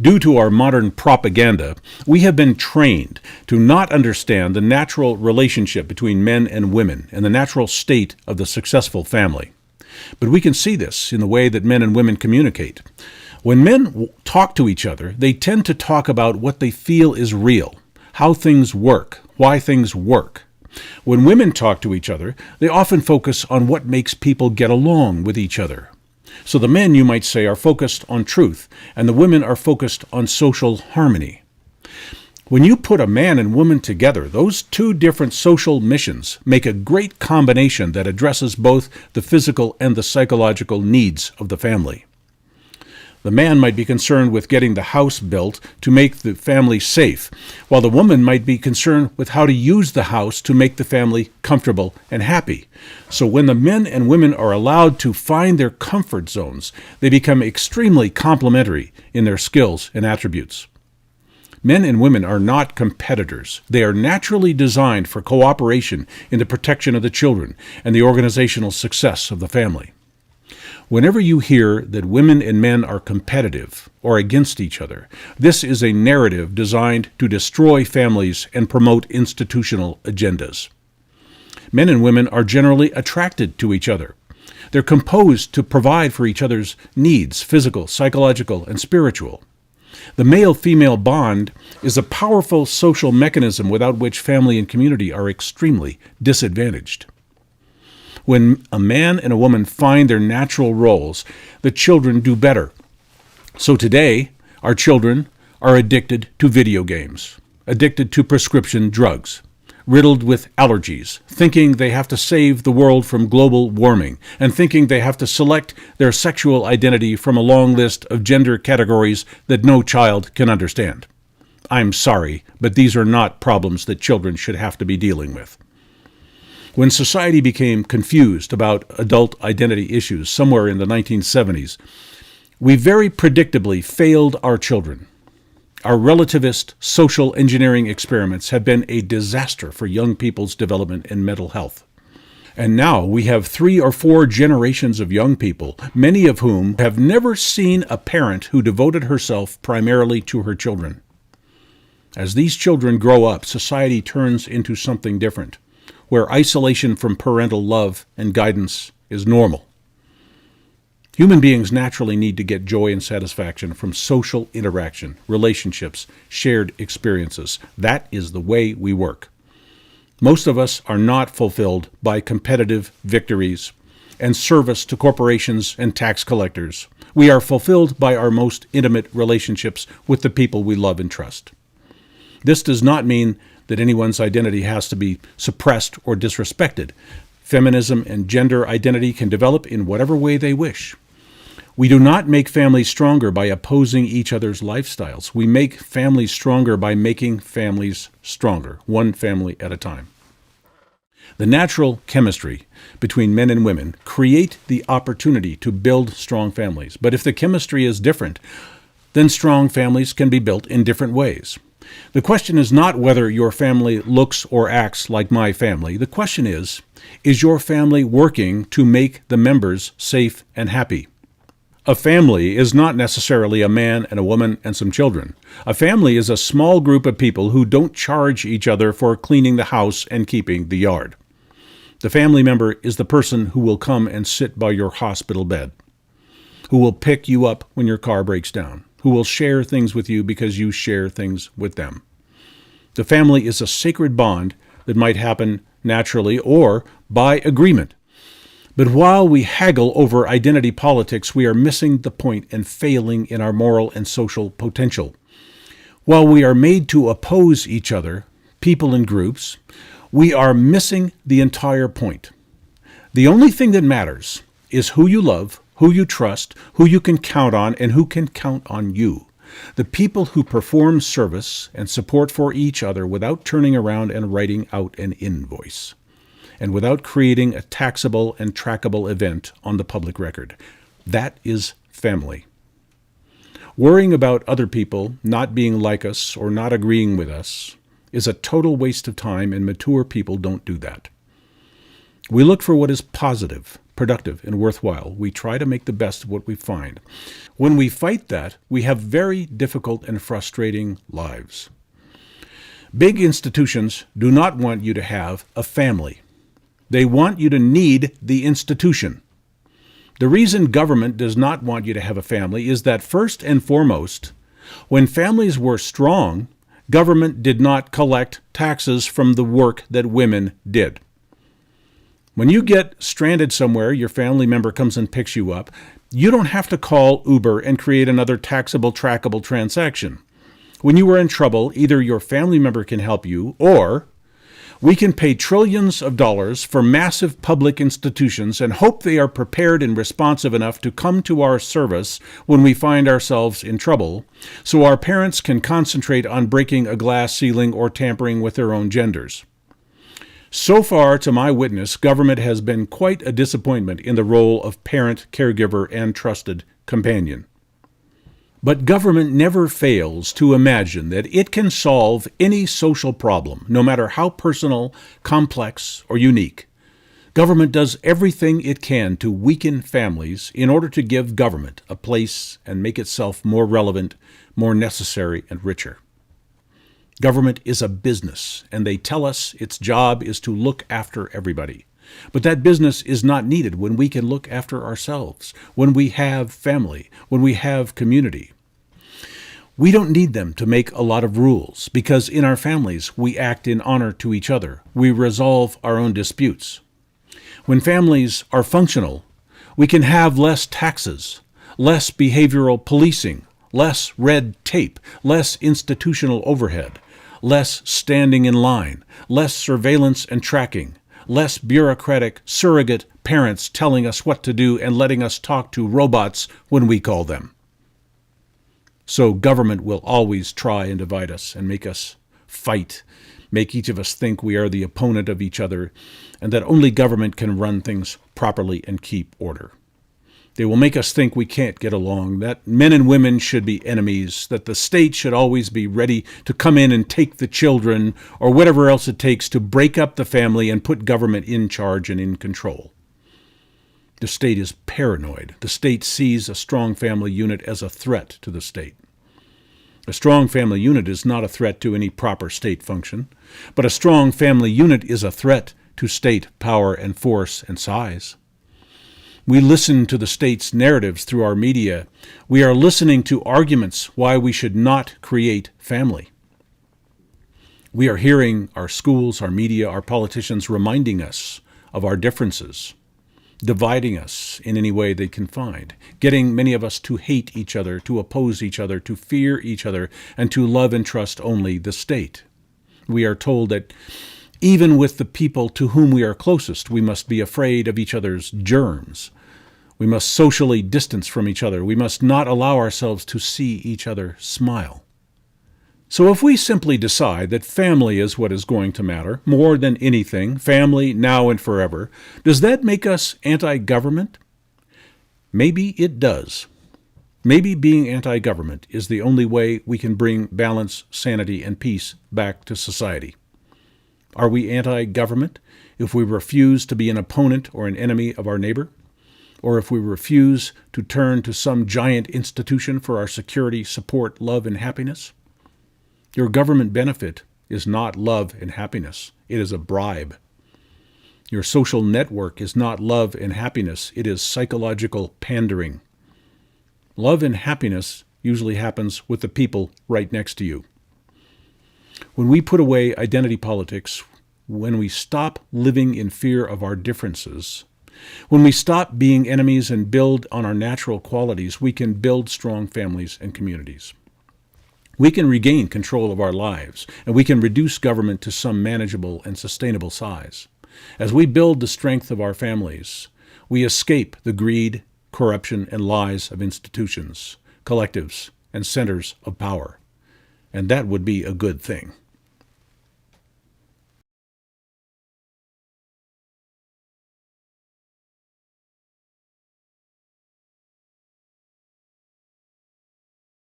Due to our modern propaganda, we have been trained to not understand the natural relationship between men and women and the natural state of the successful family. But we can see this in the way that men and women communicate. When men talk to each other, they tend to talk about what they feel is real, how things work, why things work. When women talk to each other, they often focus on what makes people get along with each other. So the men, you might say, are focused on truth, and the women are focused on social harmony. When you put a man and woman together, those two different social missions make a great combination that addresses both the physical and the psychological needs of the family. The man might be concerned with getting the house built to make the family safe, while the woman might be concerned with how to use the house to make the family comfortable and happy. So when the men and women are allowed to find their comfort zones, they become extremely complementary in their skills and attributes. Men and women are not competitors. They are naturally designed for cooperation in the protection of the children and the organizational success of the family. Whenever you hear that women and men are competitive or against each other, this is a narrative designed to destroy families and promote institutional agendas. Men and women are generally attracted to each other. They're composed to provide for each other's needs, physical, psychological, and spiritual. The male-female bond is a powerful social mechanism without which family and community are extremely disadvantaged. When a man and a woman find their natural roles, the children do better. So today, our children are addicted to video games, addicted to prescription drugs, riddled with allergies, thinking they have to save the world from global warming, and thinking they have to select their sexual identity from a long list of gender categories that no child can understand. I'm sorry, but these are not problems that children should have to be dealing with. When society became confused about adult identity issues somewhere in the 1970s, we very predictably failed our children. Our relativist social engineering experiments have been a disaster for young people's development and mental health. And now we have 3 or 4 generations of young people, many of whom have never seen a parent who devoted herself primarily to her children. As these children grow up, society turns into something different, where isolation from parental love and guidance is normal. Human beings naturally need to get joy and satisfaction from social interaction, relationships, shared experiences. That is the way we work. Most of us are not fulfilled by competitive victories and service to corporations and tax collectors. We are fulfilled by our most intimate relationships with the people we love and trust. This does not mean that anyone's identity has to be suppressed or disrespected. Feminism and gender identity can develop in whatever way they wish. We do not make families stronger by opposing each other's lifestyles. We make families stronger by making families stronger, one family at a time. The natural chemistry between men and women create the opportunity to build strong families. But if the chemistry is different, then strong families can be built in different ways. The question is not whether your family looks or acts like my family. The question is your family working to make the members safe and happy? A family is not necessarily a man and a woman and some children. A family is a small group of people who don't charge each other for cleaning the house and keeping the yard. The family member is the person who will come and sit by your hospital bed, who will pick you up when your car breaks down, who will share things with you because you share things with them. The family is a sacred bond that might happen naturally or by agreement. But while we haggle over identity politics, we are missing the point and failing in our moral and social potential. While we are made to oppose each other, people and groups, we are missing the entire point. The only thing that matters is who you love, who you trust, who you can count on, and who can count on you. The people who perform service and support for each other without turning around and writing out an invoice, and without creating a taxable and trackable event on the public record. That is family. Worrying about other people not being like us or not agreeing with us is a total waste of time, and mature people don't do that. We look for what is positive, productive, and worthwhile. We try to make the best of what we find. When we fight that, we have very difficult and frustrating lives. Big institutions do not want you to have a family. They want you to need the institution. The reason government does not want you to have a family is that, first and foremost, when families were strong, government did not collect taxes from the work that women did. When you get stranded somewhere, your family member comes and picks you up, you don't have to call Uber and create another taxable, trackable transaction. When you are in trouble, either your family member can help you, or we can pay trillions of dollars for massive public institutions and hope they are prepared and responsive enough to come to our service when we find ourselves in trouble, so our parents can concentrate on breaking a glass ceiling or tampering with their own genders. So far, to my witness, government has been quite a disappointment in the role of parent, caregiver, and trusted companion. But government never fails to imagine that it can solve any social problem, no matter how personal, complex, or unique. Government does everything it can to weaken families in order to give government a place and make itself more relevant, more necessary, and richer. Government is a business, and they tell us its job is to look after everybody. But that business is not needed when we can look after ourselves, when we have family, when we have community. We don't need them to make a lot of rules, because in our families we act in honor to each other. We resolve our own disputes. When families are functional, we can have less taxes, less behavioral policing, less red tape, less institutional overhead, less standing in line, less surveillance and tracking, less bureaucratic surrogate parents telling us what to do and letting us talk to robots when we call them. So government will always try and divide us and make us fight, make each of us think we are the opponent of each other, and that only government can run things properly and keep order. They will make us think we can't get along, that men and women should be enemies, that the state should always be ready to come in and take the children, or whatever else it takes to break up the family and put government in charge and in control. The state is paranoid. The state sees a strong family unit as a threat to the state. A strong family unit is not a threat to any proper state function, but a strong family unit is a threat to state power and force and size. We listen to the state's narratives through our media. We are listening to arguments why we should not create family. We are hearing our schools, our media, our politicians reminding us of our differences, dividing us in any way they can find, getting many of us to hate each other, to oppose each other, to fear each other, and to love and trust only the state. We are told that even with the people to whom we are closest, we must be afraid of each other's germs. We must socially distance from each other. We must not allow ourselves to see each other smile. So if we simply decide that family is what is going to matter more than anything, family now and forever, does that make us anti-government? Maybe it does. Maybe being anti-government is the only way we can bring balance, sanity, and peace back to society. Are we anti-government if we refuse to be an opponent or an enemy of our neighbor? Or if we refuse to turn to some giant institution for our security, support, love, and happiness? Your government benefit is not love and happiness. It is a bribe. Your social network is not love and happiness. It is psychological pandering. Love and happiness usually happens with the people right next to you. When we put away identity politics, when we stop living in fear of our differences, when we stop being enemies and build on our natural qualities, we can build strong families and communities. We can regain control of our lives, and we can reduce government to some manageable and sustainable size. As we build the strength of our families, we escape the greed, corruption, and lies of institutions, collectives, and centers of power. And that would be a good thing.